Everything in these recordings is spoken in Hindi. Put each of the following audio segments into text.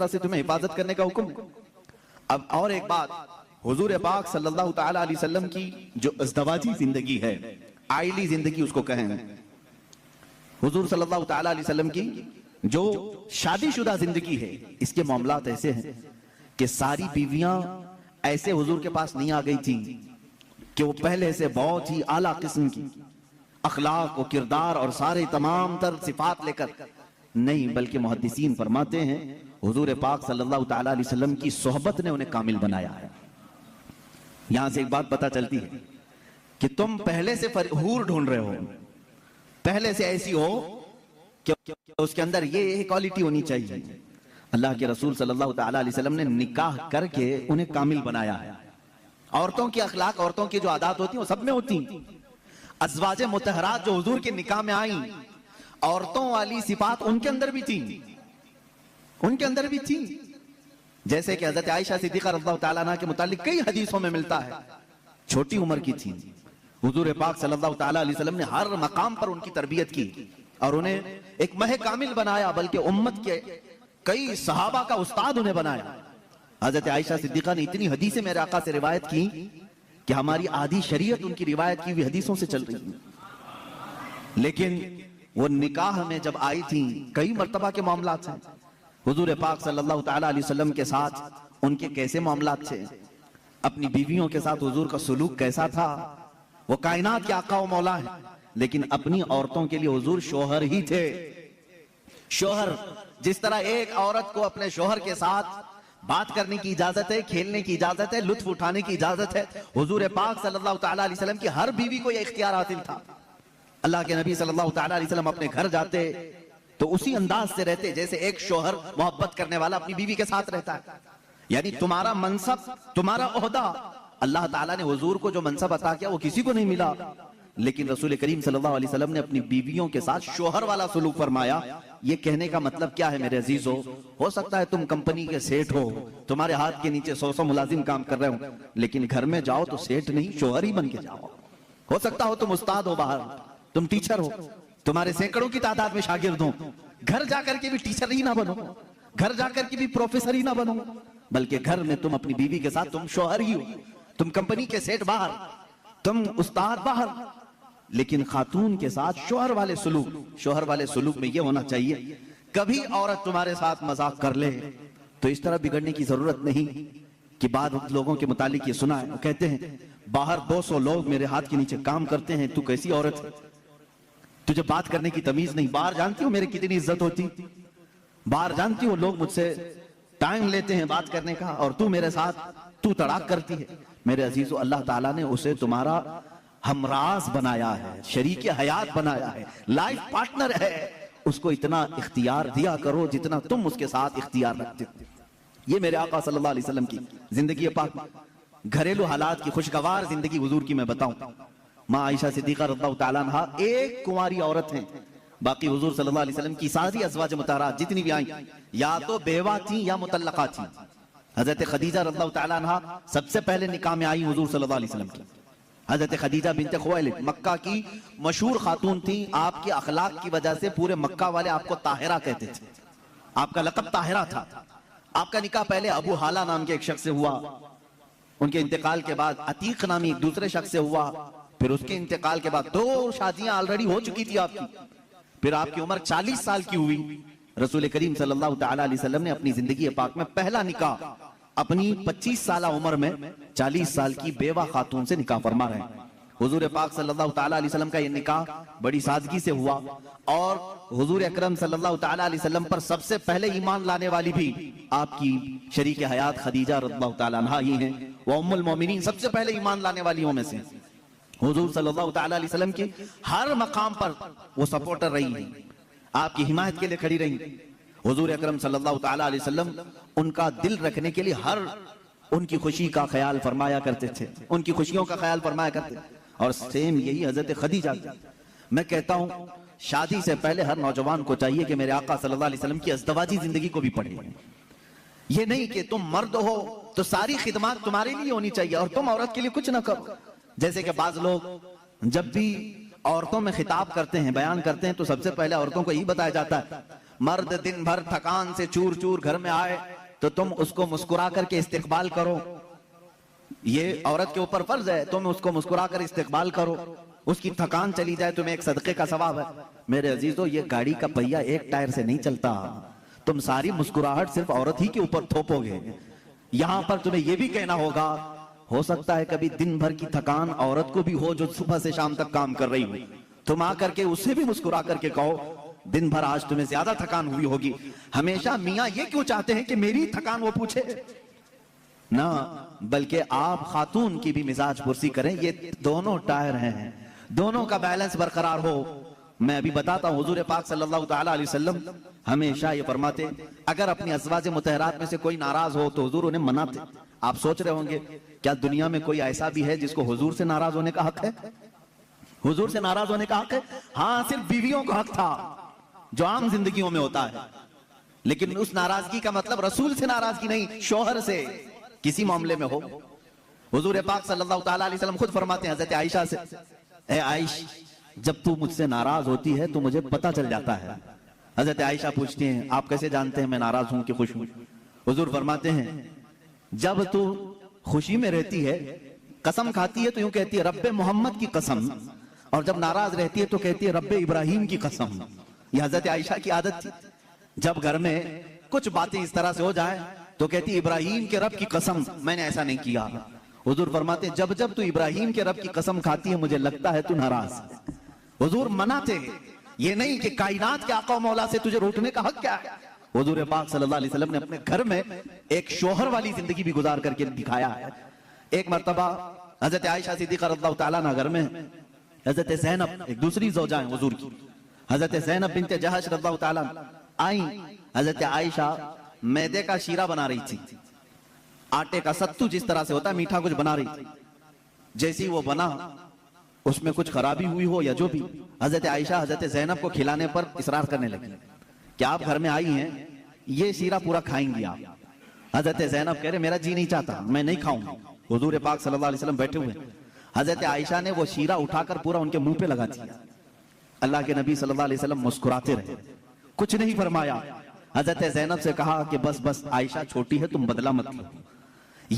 तरह से तुम्हें हिफाजत करने का हुक्म। अब और एक बात, हुजूर पाक सल्लल्लाहु तआला अलैहि वसल्लम की जो अज़दवाजी जिंदगी है, आइली जिंदगी उसको कहें, हुजूर सल्लल्लाहु तआला अलैहि वसल्लम की जो शादीशुदा जिंदगी है, इसके मामलात ऐसे हैं कि सारी बीवियां ऐसे हुजूर के पास नहीं आ गई थी कि वो पहले से बहुत ही आला किस्म की अखलाक और किरदार और सारे तमाम तर सिफात लेकर नहीं, बल्कि मुहद्दिसीन फरमाते हैं हुजूर पाक सल्लल्लाहु तआला अलैहि वसल्लम की सोहबत ने उन्हें कामिल बनाया है। यहां से एक बात पता चलती है कि तुम पहले से हूर ढूंढ रहे हो, पहले से ऐसी हो कि उसके अंदर ये क्वालिटी होनी चाहिए। अल्लाह के रसूल सल्लल्लाहु तआला अलैहि वसल्लम ने निकाह करके उन्हें कामिल बनाया है। औरतों की अखलाक, औरतों की जो आदत होती है वो सब में होती। अज़वाजे मुतहरात जो हुजूर के निकाह में आई, औरतों वाली सिफात उनके अंदर भी थी, उनके अंदर भी थी। जैसे कि हज़रत आयशा सिद्दीक़ा रज़ियल्लाहु तआला अन्हा के मुतालिक कई हदीसों में मिलता है, छोटी उम्र की थी। हुजूर पाक सल्लल्लाहु तआला अलैहि वसल्लम ने हर मकाम पर उनकी तरबियत की और उन्हें एक मह कामिल बनाया, बल्कि उम्मत के कई सहाबा का उस्ताद उन्हें बनाया। हज़रत आयशा सिद्दीक़ा ने इतनी हदीसें मेरे आका से रिवायत की कि हमारी आधी शरीयत उनकी रिवायत की हुई हदीसों से चल रही है। लेकिन वो निकाह में जब आई थी, कई मर्तबा के मामलात हैं हुजूर पाक सल्लल्लाहु तआला अलैहि वसल्लम के साथ उनके कैसे मामलात थे, अपनी बीवियों के साथ हुजूर का सुलूक कैसा था। वो कायनात के आका व मौला है, लेकिन अपनी औरतों के लिए हुजूर शोहर ही थे। शोहर, जिस तरह एक औरत को अपने शोहर के साथ बात करने की इजाजत है, खेलने की इजाजत है, लुत्फ उठाने की इजाजत है, हुजूर पाक सल्लल्लाहु तआला अलैहि वसल्लम की हर बीवी को यह इख्तियार हासिल था। अल्लाह के नबी सल्लल्लाहु तआला अलैहि वसल्लम अपने घर जाते तो उसी अंदाज से रहते जैसे एक शोहर मोहब्बत करने वाला अपनी बीवी के साथ रहता है। यानी तुम्हारा मनसब, तुम्हारा ओहदा, अल्लाह ताला ने हुजूर को जो मनसब अता किया वो किसी को नहीं मिला, लेकिन रसूल करीम सल्लल्लाहु अलैहि वसल्लम ने अपनी बीवियों के साथ शोहर वाला सलूक फरमाया। ये कहने का मतलब क्या है मेरे अजीजों, हो सकता है तुम कंपनी के सेठ हो, तुम्हारे हाथ के नीचे 100 मुलाजिम काम कर रहे हो, लेकिन घर में जाओ तो सेठ नहीं शोहर ही बन के जाओ। हो सकता हो तुम उस्ताद हो, बाहर तुम टीचर हो, तुम्हारे सैकड़ों की तादाद में शागिर्द हो, घर जाकर के भी टीचर ही ना बनो, घर जाकर के भी प्रोफेसर ही ना बनो, बल्कि घर में तुम अपनी बीवी के साथ तुम शोहर ही हो। तुम कंपनी के सेठ बाहर, तुम उस्ताद बाहर, लेकिन खातून के साथ शोहर वाले सुलूक, शोहर वाले सुलूक में यह होना चाहिए कभी औरत तुम्हारे साथ मजाक कर ले तो इस तरह बिगड़ने की जरूरत नहीं कि बाद लोगों के मुतालिक ये सुना है, वो कहते हैं बाहर 200 लोग मेरे हाथ के नीचे काम करते हैं, तू कैसी औरत है, तुझे बात करने की तमीज नहीं। बाहर जानती हो मेरी कितनी इज्जत होती, बाहर जानती हो लोग मुझसे टाइम लेते हैं बात करने का, और तू मेरे साथ तू तड़ाक करती है। मेरे अजीजों, अल्लाह ताला ने उसे तुम्हारा हमराज बनाया है, शरीक हयात बनाया है, लाइफ पार्टनर है, उसको इतना इख्तियार दिया करो जितना तुम उसके साथ इख्तियार रखते हो। ये मेरे आका सल्लल्लाहु अलैहि वसल्लम की जिंदगी पाक, घरेलू हालात की खुशगवार जिंदगी हुजूर की मैं बताऊं। माँ आयशा सिद्दीक़ा रज़ियल्लाहु तआला अन्हा एक कुंवारी औरत हैं, बाकी हुजूर सल्लल्लाहु अलैहि वसल्लम की सारी अज़वाज मुताहरात जितनी भी आई या तो बेवा थी या मुतल्लका थी। हजरत खदीजा रज़ियल्लाहु तआला अन्हा सबसे पहले निकाह में आई हुजूर सल्लल्लाहु अलैहि वसल्लम की। हजरत खदीजा बिन्ते खुवैलिद मक्का की मशहूर खातून थी, आपके अखलाक की वजह से पूरे मक्का वाले आपको ताहिरा कहते थे, आपका लक़ब ताहिरा था। आपका निकाह पहले अबू हाला नाम के एक शख्स से हुआ, उनके इंतकाल के बाद अतीक नामी एक दूसरे शख्स से हुआ, फिर उसके इंतकाल के बाद 2 शादियां ऑलरेडी हो चुकी थी आपकी, फिर आपकी उम्र 40 साल की हुई। रसूल करीम सल्लल्लाहु तआला अलैहि वसल्लम ने अपनी जिंदगी पाक में पहला निकाह अपनी 25 साल उम्र में 40 साल की बेवा खातून से निकाह फरमा रहे हैं। हुजूर पाक सल्लल्लाहु तआला अलैहि वसल्लम का यह निकाह बड़ी सादगी से हुआ, और हुजूर अकरम सल्लल्लाहु तआला अलैहि वसल्लम पर सबसे पहले ईमान लाने वाली भी आपकी शरीक हयात खदीजा रज़ियल्लाहु तआला अन्हा ही हैं। वह उम्मुल मोमिनीन सबसे पहले ईमान लाने वालियों में से हुजूर सल्लल्लाहु तआला अलैहि वसल्लम की हर मकाम पर वो सपोर्टर रही हैं, आपकी हिमायत के लिए खड़ी रही। हुजूर अकरम सल्लल्लाहु तआला अलैहि वसल्लम उनका दिल रखने के लिए हर उनकी खुशी का ख्याल फरमाया करते थे, उनकी खुशियों का ख्याल फरमाया करते। और सेम यही हजरत खदीजा। मैं कहता हूं शादी से पहले हर नौजवान को चाहिए कि मेरे आका सल्लल्लाहु अलैहि वसल्लम की अज़दवाजी जिंदगी को भी पढ़े। ये नहीं कि तुम मर्द हो तो सारी खिदमत तुम्हारे लिए होनी चाहिए और तुम औरत के लिए कुछ ना करो। जैसे कि बाज लोग जब भी औरतों में खिताब करते हैं, बयान करते हैं, तो सबसे पहले औरतों को यही बताया जाता है मर्द दिन भर थकान से चूर चूर घर में आए तो तुम उसको मुस्कुरा करके इस्तेकबाल करो। ये औरत के ऊपर फर्ज है, तुम उसको मुस्कुरा कर इस्तेकबाल करो। उसकी थकान चली जाए तुम्हें एक सदके का सवाब है। मेरे अजीजों, ये गाड़ी का पहिया एक टायर से नहीं चलता। तुम सारी मुस्कुराहट सिर्फ औरत ही के ऊपर थोपोगे। यहां पर तुम्हें यह भी कहना होगा, हो सकता है कभी दिन भर की थकान औरत को भी हो जो सुबह से शाम तक काम कर रही हो, तुम आकर के उससे भी मुस्कुरा करके कहो दिन भर आज तुम्हें ज्यादा थकान हुई होगी। हमेशा मियां ये क्यों चाहते हैं कि मेरी थकान वो पूछे ना, बल्कि आप खातून की भी मिजाज पुरसी करें। ये दोनों टायर हैं, दोनों का बैलेंस बरकरार हो। मैं अभी बताता हूं, हुजूर पाक सल्लल्लाहु ताला अलैहि वसल्लम हमेशा ये फरमाते, अगर अपनी अज़वाज मुतहरात में से कोई नाराज हो तो हुजूर उन्हें मनाते। आप सोच रहे होंगे क्या दुनिया में कोई ऐसा भी है जिसको हुजूर से नाराज होने का हक है? हुजूर से नाराज होने का हक है? हाँ, सिर्फ बीवियों का हक था जो आम जिंदगियों में होता है, लेकिन उस नाराजगी का मतलब रसूल से नाराजगी नहीं, शौहर से किसी मामले में हो। हुजूर पाक सल्लल्लाहु ताला अलैहि वसल्लम खुद फरमाते हैं हजरत आयशा से, ए आयश, जब तू मुझसे नाराज होती है तो मुझे पता चल जाता है। हजरत आयशा पूछती हैं, आप कैसे जानते हैं मैं नाराज हूं कि खुश हूं? हुजूर फरमाते हैं, जब तू खुशी में रहती है, कसम खाती है तो यूं कहती है रब्बे मोहम्मद की कसम, और जब नाराज रहती है तो कहती है रब्बे इब्राहिम की कसम। यह हजरत आयशा की आदत थी, जब घर में कुछ बातें इस तरह से हो जाए तो कहती इब्राहिम के रब की कसम, मैंने ऐसा नहीं किया। हुजूर फरमाते हैं, जब जब तू इब्राहिम के रब की कसम खाती है मुझे लगता है तू नाराज है। हुजूर मनाते, ये नहीं कि कायनात के आका मौला से तुझे रूठने का हक क्या है। हुजूर पाक सल्लल्लाहु अलैहि वसल्लम ने अपने घर में एक शौहर वाली जिंदगी भी गुजार करके दिखाया है। एक मर्तबा हजरत आयशा सिद्दीक़ा रज़ियल्लाहु ताला अन्हा घर में, हजरत ज़ैनब एक दूसरी ज़ौजा है हुजूर की, हजरत ज़ैनब बिन्त जहश रज़ियल्लाहु ताला आई। हजरत आयशा मैदे का शीरा बना रही थी, आटे का सत्तू जिस तरह से होता है मीठा कुछ बना रही थी। जैसी वो बना उसमें कुछ खराबी हुई हो या जो भी, हजरत आयशा हजरत ज़ैनब को खिलाने पर इसरार करने लगी कि आप घर में आई हैं, ये शीरा पूरा खाएंगी आप। हजरत ज़ैनब कह रहे मेरा जी नहीं चाहता, मैं नहीं खाऊंगा। हुजूर पाक सल्लल्लाहु अलैहि वसल्लम बैठे हुए, हजरत आयशा ने वो शीरा उठाकर पूरा उनके मुंह पे लगा दिया। अल्लाह के नबी सल्लल्लाहु अलैहि वसल्लम मुस्कुराते रहे, कुछ नहीं फरमाया। हजरत ज़ैनब से कहा कि बस बस आयशा छोटी है, तुम बदला मत लो।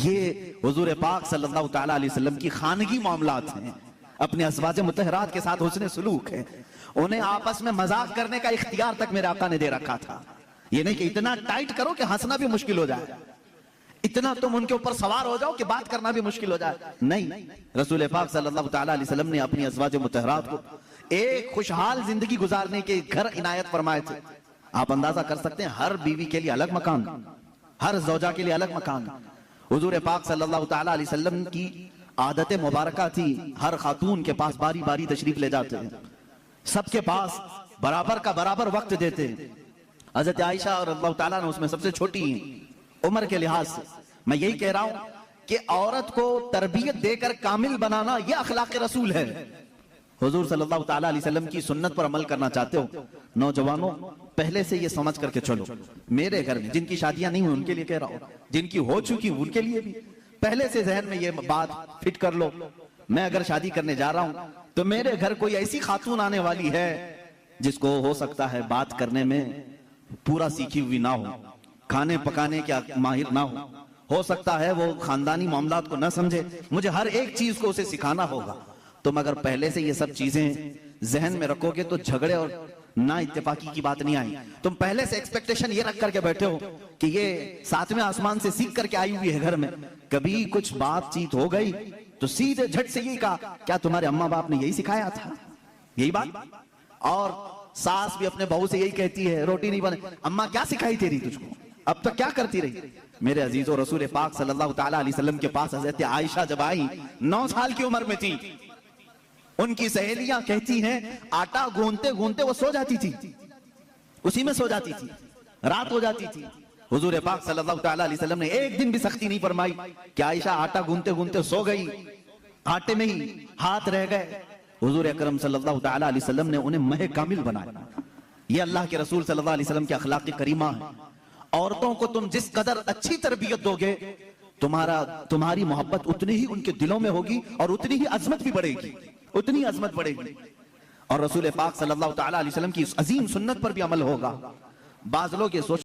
ये हुजूर पाक सल्लल्लाहु ताला अलैहि वसल्लम की खानगी मामलात हैं, अपने अज़वाज मुतहरात के साथ हुस्न सलूक है। उन्हें आपस में मजाक करने का इख्तियार तक मेरे आका ने दे रखा था। ये नहीं कि इतना टाइट करो कि हंसना भी मुश्किल हो जाए, इतना तुम उनके ऊपर सवार हो जाओ कि बात करना भी मुश्किल हो जाए। नहीं, रसूल पाक सल्लल्लाहु ताला अलैहि वसल्लम ने अपनी अज़वाज मुतहरात को एक खुशहाल जिंदगी गुजारने के घर इनायत फरमाए थे। आप अंदाजा कर सकते हैं, हर बीवी के लिए अलग मकान, हर ज़ौजा के लिए अलग मकान। हुजूर पाक सल्लल्लाहु ताला अलैहि वसल्लम की आदत मुबारका थी, हर खातून के पास बारी बारी तशरीफ ले जाते हैं, सबके पास बराबर का बराबर वक्त देते हैं। हजरत आयशा और अल्लाह ताला ने उसमें सबसे छोटी हैं उम्र के लिहाज से। मैं यही कह रहा हूं कि औरत को तरबियत देकर कामिल बनाना यह अखलाक रसूल है। हुजूर सल्लल्लाहु ताला अलैहि वसल्लम की सुन्नत पर अमल करना चाहते हो नौजवानों, पहले से ये समझ करके चलो। मेरे घर में जिनकी शादियां नहीं हुई उनके लिए कह रहा हूं, जिनकी हो चुकी उनके लिए भी पहले से जहन में ये बात फिट कर लो। मैं अगर शादी करने जा रहा हूं तो मेरे घर कोई ऐसी खातून आने वाली है जिसको हो सकता है बात करने में पूरा सीखी हुई ना हो, खाने पकाने के माहिर ना हो सकता है वो खानदानी मामलात को ना समझे, मुझे हर एक चीज को उसे सिखाना होगा। तुम अगर पहले से ये सब चीजें जहन में रखोगे तो झगड़े और ना इत्तेफाकी की बात नहीं आई। तुम पहले से एक्सपेक्टेशन ये रख करके बैठे हो कि ये सातवें आसमान से सीख करके आई हुई है घर में, कभी कुछ बातचीत हो गई तो सीधे झट से यही कहा क्या तुम्हारे अम्मा बाप ने यही सिखाया था, यही बात। और सास भी अपने बहू से यही कहती है रोटी नहीं बने, अम्मा क्या सिखाई तेरी तुझको, अब तक क्या करती रही। मेरे अजीजों, रसूल पाक सल्लल्लाहु ताला अलैहि वसल्लम के पास हजरत आयशा जब आई 9 साल की उम्र में थी, उनकी सहेलियां कहती हैं आटा गूंथते गूंथते वो सो जाती थी, उसी में सो जाती थी, रात हो जाती थी। हुजूर पाक सल्लल्लाहु ताला अलैहि वसल्लम ने एक दिन भी सख्ती नहीं फरमाई कि आयशा आटा गूंथते गूंथते सो गई, आटे में ही हाथ रह गए। हुजूर अकरम सल्लल्लाहु ताला अलैहि वसल्लम ने उन्हें मह कामिल बनाया। ये अल्लाह के रसूल सल्लल्लाहु अलैहि वसल्लम की अखलाक करीमा है। औरतों को तुम जिस कदर अच्छी तरबियत दोगे तुम्हारी मोहब्बत उतनी ही उनके दिलों में होगी और उतनी ही अजमत भी बढ़ेगी, उतनी अजमत बढ़ेगी। और रसूल पाक सल्लल्लाहु ताला अलैहि वसल्लम की इस अजीम सुन्नत पर भी अमल होगा। बाज लोग ये सोच